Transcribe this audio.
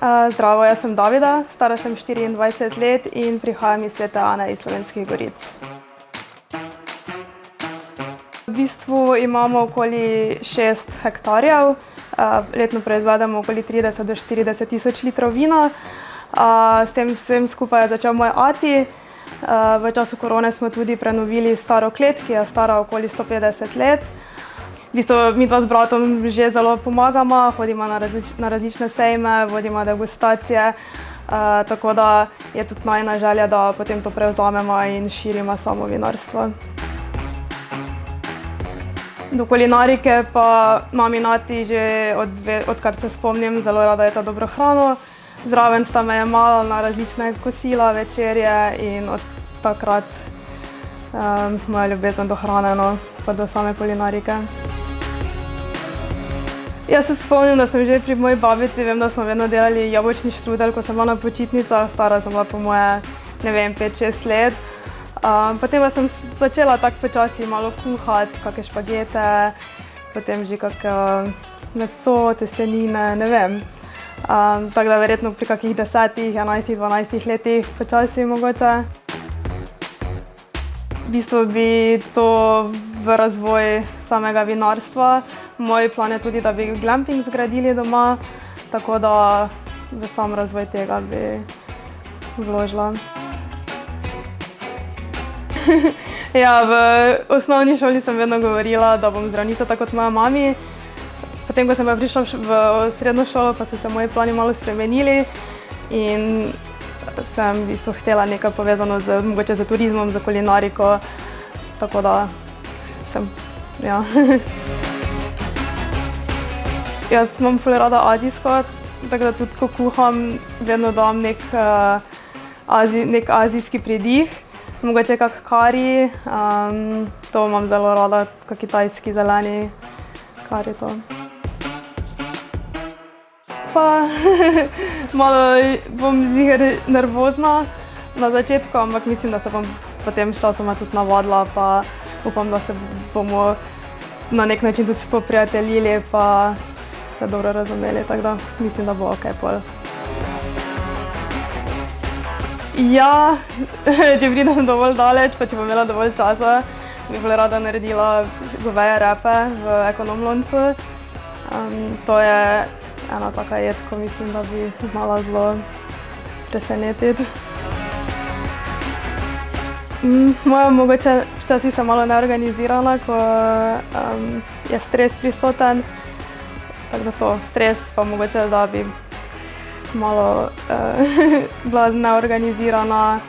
Zdravo, jaz sem Davida, stara sem 24 let in prihajam iz Svete Ane iz Slovenskih Goric. V bistvu imamo okoli 6 hektarjev, letno proizvedemo okoli 30 do 40 tisoč litrov vina. S tem vsem skupaj je začel moj ati. V času korone smo tudi prenovili staro klet, ki je stara okoli 150 let. V bistvu midva z bratom že zelo pomagamo, hodimo na različne sejme, vodimo degustacije, tako da je tudi najina želja, da potem to prevzamemo in širimo samo vinarstvo. Do kulinarike pa imam in ati že odkar se spomnim, zelo rada je ta dobro hrano. Zraven sta me jemala na različne kosila, večerje in od takrat moja ljubezen do hrane, pa do same kulinarike. Jaz se spomnim, da sem že pri moji babici, vem, da smo vedno delali jabolčni štrudelj, ko sem bila na počitnicah, stara sem bila po moje, ne vem, 5-6 let. Potem pa sem začela tako počasi malo kuhati, kakšne špagete, potem že kakšno meso, testenine, ne vem. Tako da verjetno pri kakih 10, 11, 12 letih počasi mogoče. V bistvu bi to v razvoj samega vinarstva. Moj plan je tudi, da bi glamping zgradili doma, tako da v sam razvoj tega bi vložila. Ja, v osnovni šoli sem vedno govorila, da bom zdravnica tako kot moja mami. Potem, ko sem pa prišla v srednjo šolo, pa so se moji plani malo spremenili in sem v bistvu htela nekaj povezano mogoče z turizmom, z kulinariko, tako da sem, ja. Jaz imam ful rada azijsko, tako da tudi ko kuham, vedno dam nek azijski pridih, mogoče kak kari, to imam zelo rada, kak kitajski zeleni kari to. Pa malo bom ziher nervozna na začetku, ampak mislim, da se bom potem sčasoma tudi navadila, pa upam, da se bomo na nek način tudi spoprijateljili pa se dobro razumeli, tako da mislim, da bo okej pol. Ja, če pridem dovolj daleč, pa če bom imela dovolj časa, bi bolj rada naredila goveje repe v ekonom loncu. To je ena taka jed, ko mislim, da bi znala zelo presenetiti. Moja mogoče včasih sem malo neorganizirana, ko je stres prisoten. Tako da to, stres pa mogoče, da bi malo bila neorganizirana.